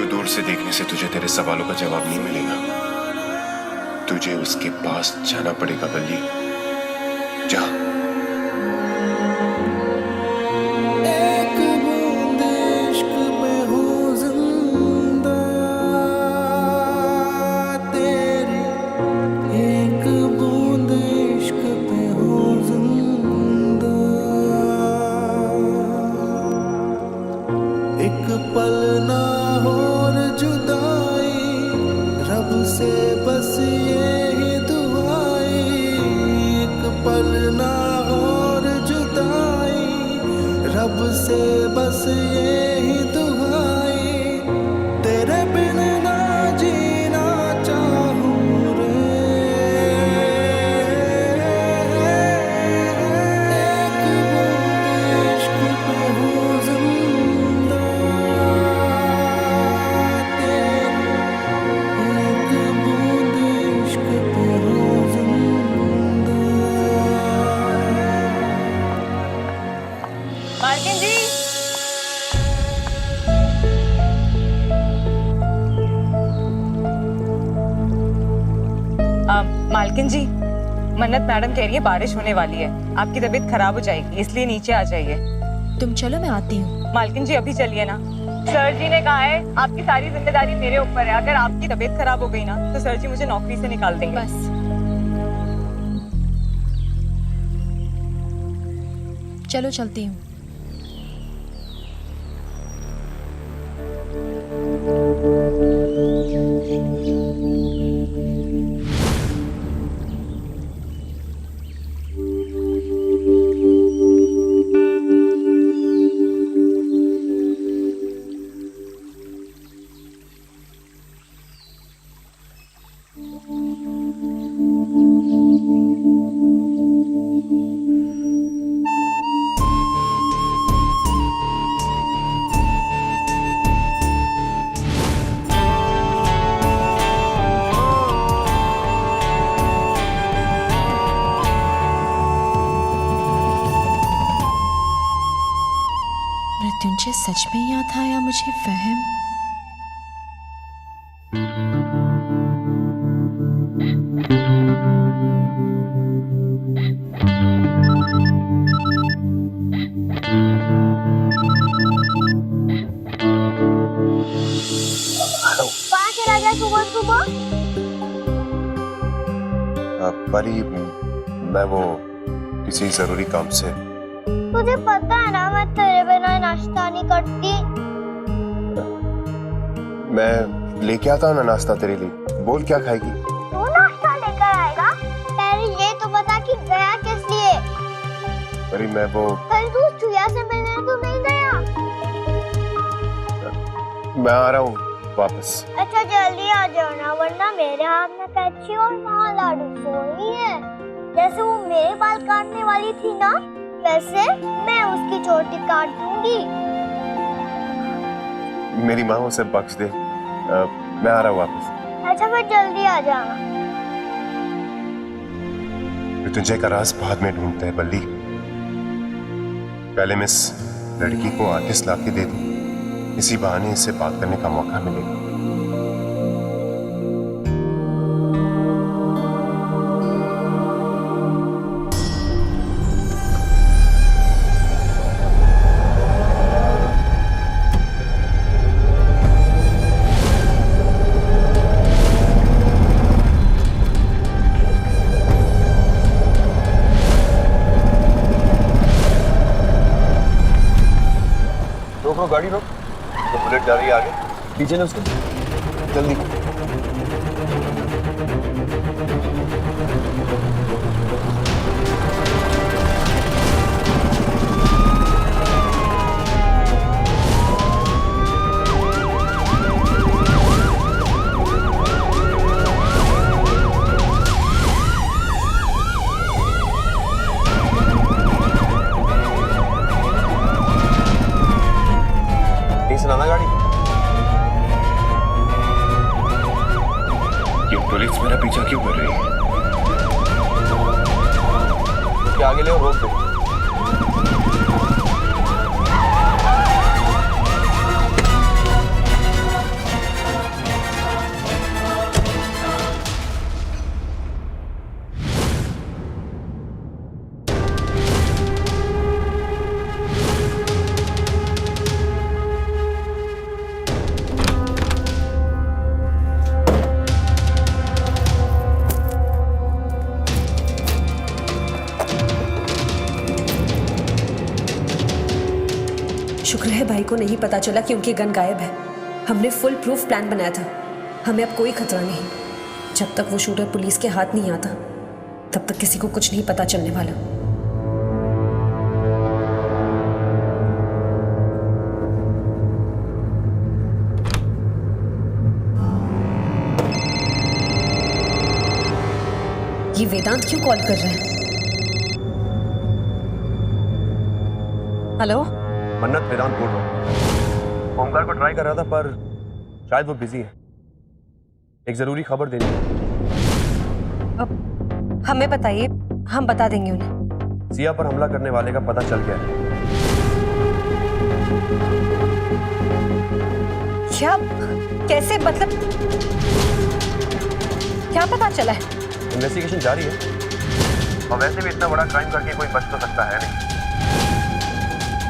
दूर से देखने से तुझे तेरे सवालों का जवाब नहीं मिलेगा। तुझे उसके पास जाना पड़ेगा बल्ली। जा। एक पल ना और जुदाई, रब से बस यही दुआई। एक पल ना और जुदाई, रब से बस यही दुआई। तेरे बिन ना जीना चाहूं रे। एक बूंद इश्क पे हो जिंदा, मालकिन जी, मालकिन जी, मन्नत मैडम कह रही है बारिश होने वाली है, आपकी तबीयत खराब हो जाएगी, इसलिए नीचे आ जाइए। तुम चलो, मैं आती हूँ। मालकिन जी अभी चलिए ना, सर जी ने कहा है आपकी सारी जिम्मेदारी मेरे ऊपर है। अगर आपकी तबीयत खराब हो गई ना तो सर जी मुझे नौकरी से निकाल देंगे। बस चलो, चलती हूँ। मृत्युंजय सच में याद था या मुझे वहम? कहाँ चला गया सुबह सुबह? परी, मैं वो किसी जरूरी काम से। तुझे पता है ना मैं तेरे बिना नाश्ता नहीं करती। मैं लेके आता हूँ ना नाश्ता तेरे लिए। बोल क्या खाएगी? तू नाश्ता लेकर आएगा? पहले ये तो बता कि गया किस लिए? परी मैं वो कल तू चुया से मिलने तो नहीं गया? मैं आ रहा हूँ वापस। अच्छा जल्दी आ जाओ ना, वरना मेरे हाथ में कैची और वहाँ लाडू सोई है। जैसे वो मेरे बाल काटने वाली थी ना, वैसे मैं उसकी चोटी काट दूंगी। मेरी माँ उसे बख्श दे। मैं आ रहा हूँ वापस। अच्छा फिर जल्दी आ जाना। मृत्युंजय का राज बाद में ढूंढते हैं बल्ली। पहले मैं इस लड़की को आर्टिस्ट ला के दे दूं, इसी बहाने इससे बात करने का मौका मिलेगा। वो गाड़ी रोक, तो बुलेट जा रही है आगे, पीछे ना उसके, जल्दी। सुनाना गाड़ी। ये पुलिस मेरा पीछा क्यों कर रही है? उसके आगे ले और रोक दे। शुक्र है भाई को नहीं पता चला कि उनकी गन गायब है। हमने फुल प्रूफ प्लान बनाया था। हमें अब कोई खतरा नहीं। जब तक वो शूटर पुलिस के हाथ नहीं आता तब तक किसी को कुछ नहीं पता चलने वाला। ये वेदांत क्यों कॉल कर रहे हैं? हेलो, मन्नत, वेदांत बोल रहा हूँ। ओमकार को ट्राई कर रहा था पर शायद वो बिजी है। एक जरूरी खबर देनी है। अब हमें बताइए, हम बता देंगे उन्हें। सिया पर हमला करने वाले का पता चल गया है। क्या? कैसे? मतलब क्या पता चला है? इन्वेस्टिगेशन जारी है और वैसे भी इतना बड़ा क्राइम करके कोई बच तो सकता है नहीं।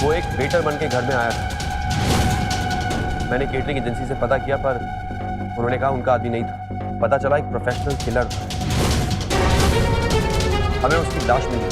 वो एक वेटर बन के घर में आया था। मैंने केटरिंग एजेंसी से पता किया पर उन्होंने कहा उनका आदमी नहीं था। पता चला एक प्रोफेशनल किलर था। हमें उसकी लाश मिली।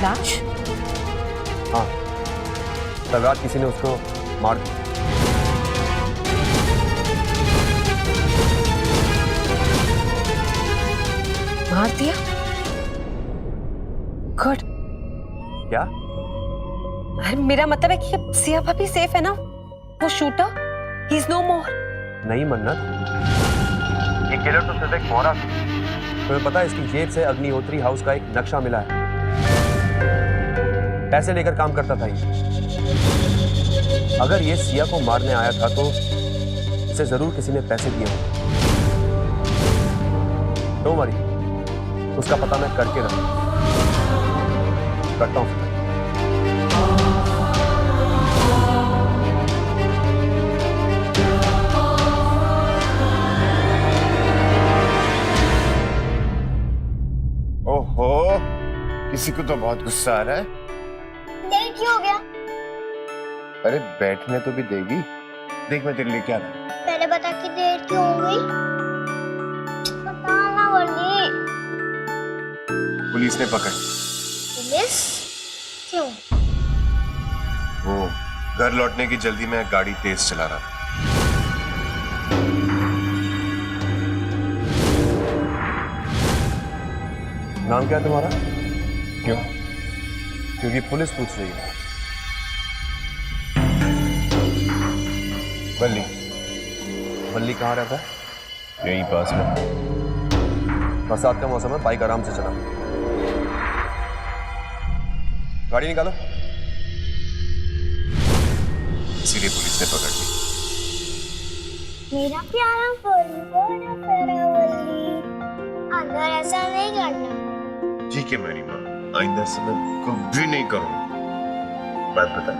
लाश? हाँ, कल रात किसी ने उसको मार दिया। मार दिया? गुड। क्या? अरे मेरा मतलब है कि सिया भाभी सेफ है ना? वो शूटर ही इज नो मोर। नहीं मन्नत, ये किलर तो सिर्फ एक मोहरा था। तुम्हें पता है इसकी जेब से अग्निहोत्री हाउस का एक नक्शा मिला है। पैसे लेकर काम करता था ये। अगर ये सिया को मारने आया था तो इसे जरूर किसी ने पैसे दिए होंगे। डोंट वरी, उसका पता मैं करके रहूंगा। करता हूं। ओहो, किसी को तो बहुत गुस्सा आ रहा है। लेट क्यों हो गया? अरे बैठने तो भी देगी। देख मैं तेरे लिए क्या रहा। पहले बता कि देर क्यों हो गई? बताना वरनी। पुलिस ने पकड़। पुलिस? क्यों? वो घर लौटने की जल्दी में गाड़ी तेज चला रहा था। नाम क्या है तुम्हारा? क्यों? क्योंकि पुलिस पूछ रही है। बल्ली। बल्ली कहाँ रहता है? यहीं पास में। बरसात का मौसम है, बाइक आराम से चला। गाड़ी निकालो। इसीलिए पुलिस ने पकड़ ली। मेरा प्यारा वल्ली, अंदर ऐसा नहीं करना। ठीक है मेरी माँ, आइंदा से मैं कभी नहीं करूँगा। बात बता,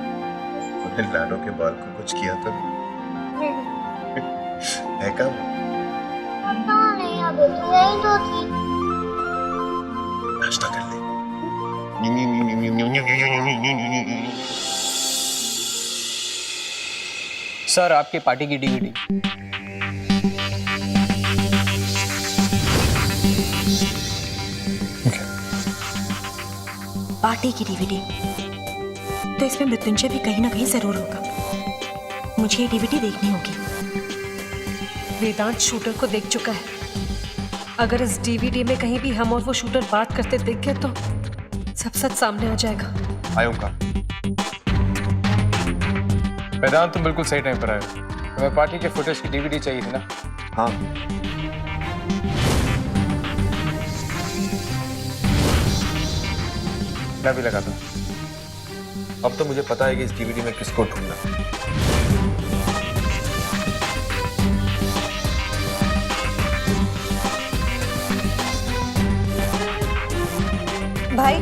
उन्हें लाडो के बाल को कुछ किया तो नहीं है क्या? पता नहीं, अभी तो यही तो थी। नाश्ता कर ले। सर, आपके पार्टी की डीवीडी। पार्टी की डीवीडी? तो इसमें मृत्युंजय भी कहीं ना कहीं जरूर होगा। मुझे ये डीवीडी देखनी होगी। वेदांत शूटर को देख चुका है। अगर इस डीवीडी में कहीं भी हम और वो शूटर बात करते देख गए तो सब सच सामने आ जाएगा। आयुंका, वेदांत तुम बिल्कुल सही टाइम पर आए। तुम्हें पार्टी के फुटेज की डीवीडी चाहिए थी ना? हाँ, मैं भी लगा दूं। अब तो मुझे पता है कि इस डीवीडी में किसको ढूंढना। भाई,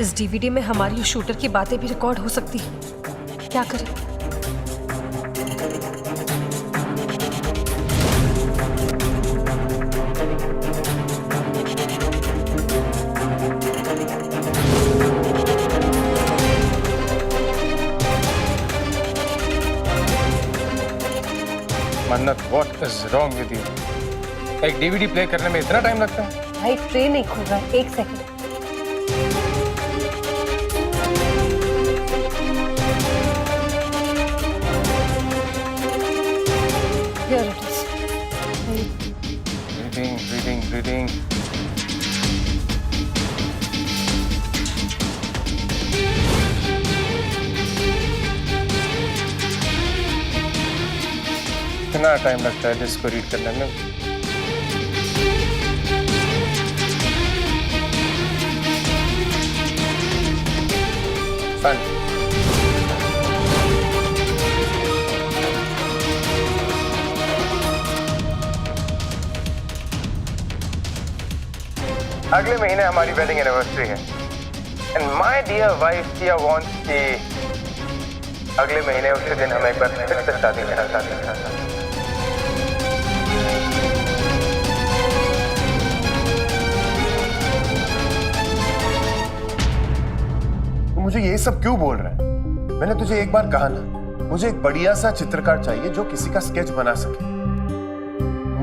इस डीवीडी में हमारी और शूटर की बातें भी रिकॉर्ड हो सकती हैं। क्या करें? मन्नत, what is wrong with you? एक डीवीडी प्ले करने में इतना टाइम लगता है? भाई ट्रेन नहीं खुल रहा, एक second. Here it is. Reading. कितना टाइम लगता है डिस्क को रीड करने में? फन। अगले महीने हमारी वेडिंग एनिवर्सरी है and my dear wife Tia wants कि अगले महीने उसी दिन हम एक बार फिर से शादी करना चाहते हैं। मुझे ये सब क्यों बोल रहा है? मैंने तुझे एक बार कहा ना, मुझे एक बढ़िया सा चित्रकार चाहिए जो किसी का स्केच बना सके।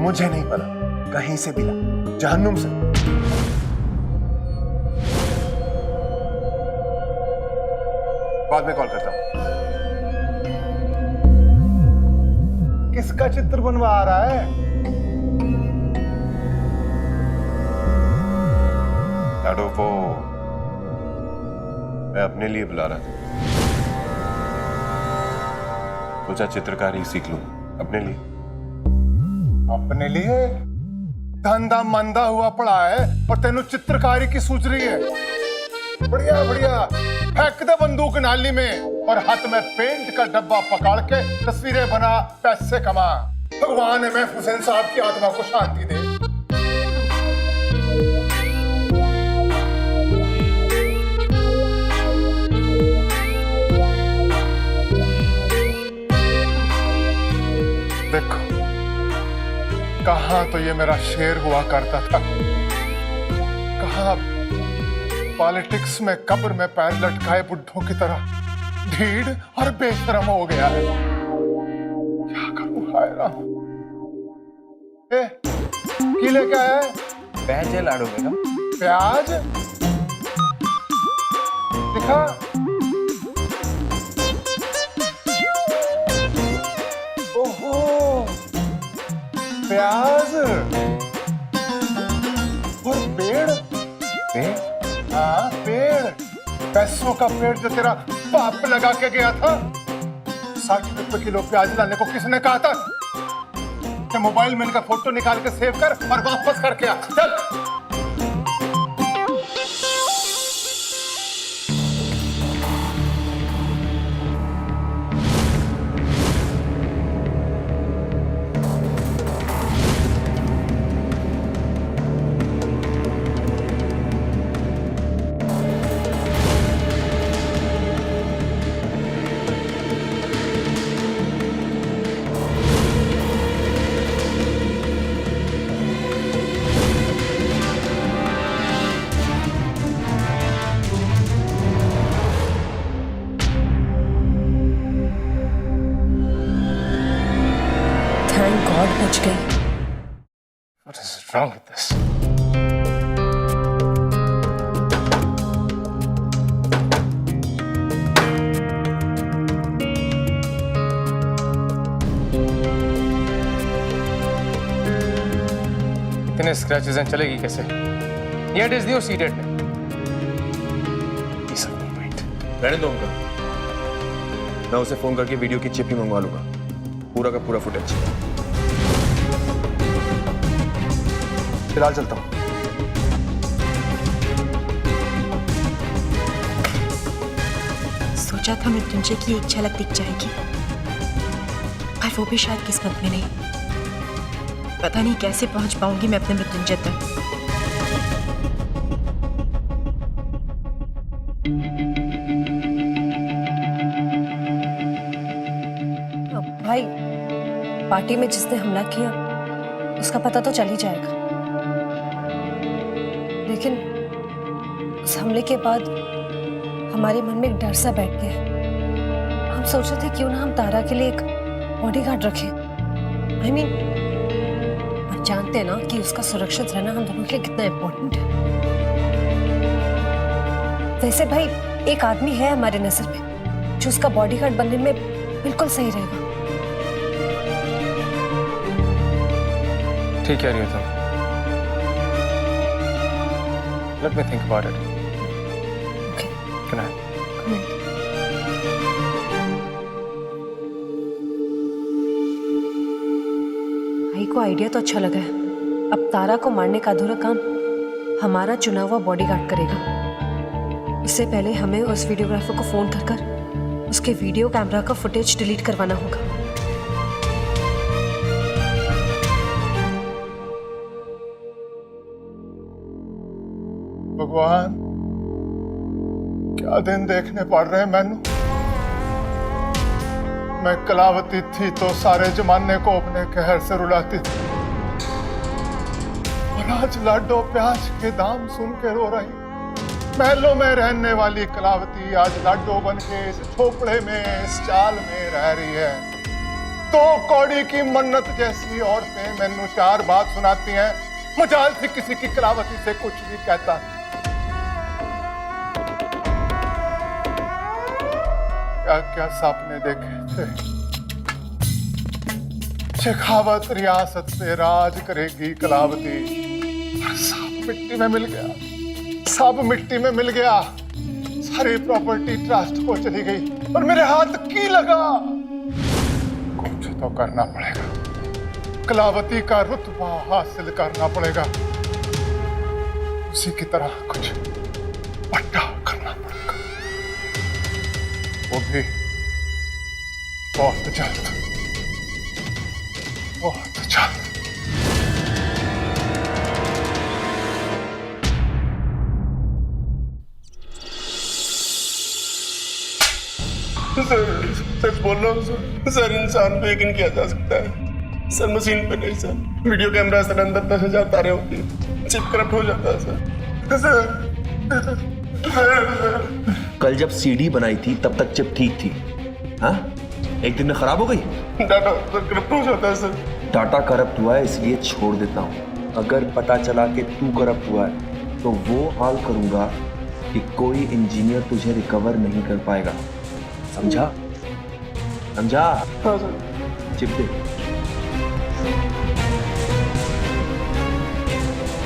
मुझे नहीं बना, कहीं से भी ला, जहन्नुम से। बाद में कॉल करता हूं। किसका चित्र बनवा रहा है? लाडो को मैं अपने लिए बुला रहा था। सोचा चित्रकारी सीख लूं अपने लिए। अपने लिए? धंधा मंदा हुआ पड़ा है और तेनू चित्रकारी की सूझ रही है। बढ़िया बढ़िया, फेंक दे बंदूक नाली में और हाथ में पेंट का डब्बा पकड़ के तस्वीरें बना, पैसे कमा। भगवान है महफूज हुसैन साहब की आत्मा को शांति दे। देखो, कहाँ तो ये मेरा शेर हुआ करता था, कहाँ पॉलिटिक्स में कब्र में पैर लटकाए बुड्ढों की तरह ढीठ और बेशरम हो गया है। क्या करूं, हाय राम। की लेके आया है? प्याज है लाडो बेगम। प्याज दिखा। ओहो, प्याज और पेड़। हाँ, पेड़, पैसों का पेड़ जो तेरा बाप लगा के गया था। 60 रुपए किलो प्याज लाने को किसने कहा था? कि मोबाइल में इनका फोटो निकाल के सेव कर और वापस करके आ। चल। थैंक गॉड बच गई। wrong with this? इतने स्क्रैचेस हैं, चलेगी कैसे? ये एड्रेस दियो सी डेट में। रहने दो उनका, मैं उसे फोन करके वीडियो की चिप ही मंगवा लूंगा, पूरा का पूरा फुटेज। फिलहाल चलता हूं। सोचा था मृत्युंजय की एक झलक दिख जाएगी, पर वो भी शायद किस्मत में नहीं। पता नहीं कैसे पहुंच पाऊंगी मैं अपने मृत्युंजय तक। भाई, पार्टी में जिसने हमला किया उसका पता तो चल ही जाएगा, लेकिन उस हमले के बाद हमारे मन में एक डर सा बैठ गया है। हम सोच रहे थे क्यों ना हम तारा के लिए एक बॉडीगार्ड रखें। I mean, आप जानते हैं ना कि उसका सुरक्षित रहना हम दोनों के लिए कितना इम्पोर्टेंट है। वैसे भाई, एक आदमी है हमारे नजर में जो उसका बॉडीगार्ड बनने में बिल्कुल सही रहेगा। ठीक कह रही हो तुम। Let me think about it. Okay. Good night. भाई को आइडिया तो अच्छा लगा है। अब तारा को मारने का अधूरा काम हमारा चुना हुआ बॉडीगार्ड करेगा। इससे पहले हमें उस वीडियोग्राफर को फोन कर उसके वीडियो कैमरा का फुटेज डिलीट करवाना होगा। भगवान, क्या दिन देखने पड़ रहे हैं मैनू। मैं कलावती थी तो सारे जमाने को अपने कहर से रुलाती थी, और आज लाडो प्याज के दाम सुन के रो रही। महलों में रहने वाली कलावती आज लाडो बन के इस झोपड़े में, इस चाल में रह रही है। दो कौड़ी की मन्नत जैसी औरतें मैनू चार बात सुनाती हैं। मजाल थी किसी की कलावती से कुछ भी कहता। क्या क्या सपने देखे थे। शेखावत रियासत से राज करेगी कलावती, और सब मिट्टी में मिल गया, सब मिट्टी में मिल गया। सारी प्रॉपर्टी ट्रस्ट को चली गई और मेरे हाथ की लगा। कुछ तो करना पड़ेगा, कलावती का रुतबा हासिल करना पड़ेगा। उसी की तरह कुछ बड़ा करना पड़ेगा, वो भी बहुत जल्द, बहुत जल्द। सच बोल रहा हूँ सर, इंसान को यकीन किया जा सकता है सर, मशीन पे नहीं सर। वीडियो कैमरा सर, अंदर 10,000 तारे होती है, चिप करप्ट हो जाता है सर। कल जब सीडी बनाई थी तब तक चिप ठीक थी, हाँ? एक दिन में खराब हो गई। डाटा करप्ट हो जाता है सर। डाटा करप्ट हुआ है इसलिए छोड़ देता हूँ। अगर पता चला कि तू करप्ट हुआ है तो वो हाल करूंगा कि कोई इंजीनियर तुझे रिकवर नहीं कर पाएगा, समझा? समझा? हाँ सर। चिप दे,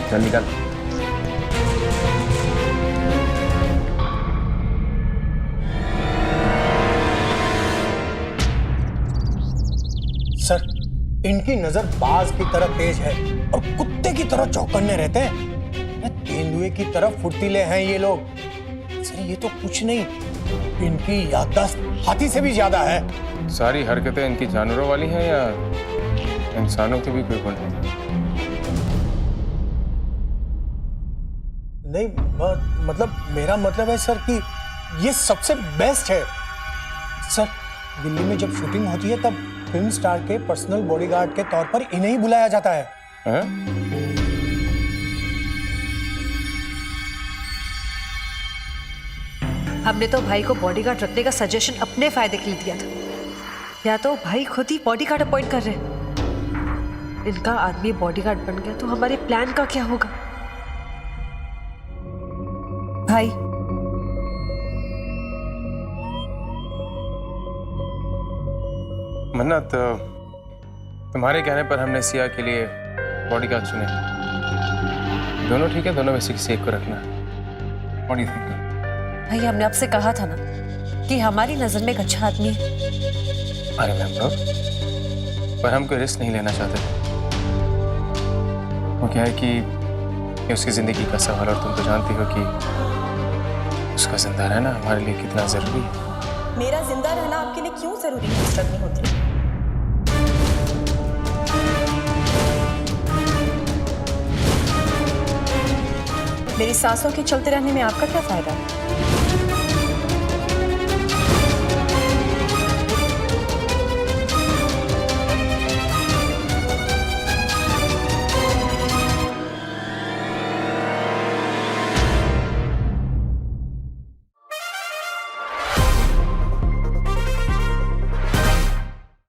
चल निकल। सर, इनकी नजर बाज की तरह तेज है और कुत्ते की तरह चौकन्ने रहते हैं। तेंदुए की तरह फुर्तीले हैं ये लोग। सर, ये तो कुछ नहीं, इनकी याददाश्त हाथी से भी ज्यादा है। सारी हरकतें इनकी जानवरों वाली हैं या इंसानों के भी कोई गुण है? नहीं, मतलब मेरा मतलब है सर कि ये सबसे बेस्ट है। सर, दिल्ली में जब शूटिंग होती है तब फिल्म स्टार के पर्सनल बॉडीगार्ड के तौर पर इन्हें ही बुलाया जाता है। हमने तो भाई को बॉडीगार्ड रखने का सजेशन अपने फायदे के लिए दिया था, या तो भाई खुद ही बॉडीगार्ड अपॉइंट कर रहे हैं। इनका आदमी बॉडीगार्ड बन गया तो हमारे प्लान का क्या होगा? भाई, मन्नत, तुम्हारे कहने पर हमने सिया के लिए बॉडीगार्ड चुने। दोनों ठीक है, दोनों में से किसी एक को रखना। What do you think? भाई हमने आपसे कहा था ना कि हमारी नजर में एक अच्छा आदमी है। I remember, पर हम कोई रिस्क नहीं लेना चाहते। वो क्या है कि ये उसकी जिंदगी का सवाल, और तुम तो जानती हो कि उसका जिंदा रहना हमारे लिए कितना जरूरी है। मेरा जिंदा रहना आपके लिए क्यों जरूरी है मिस्टर अग्निहोत्री? मेरी सांसों के चलते रहने में आपका क्या फायदा है?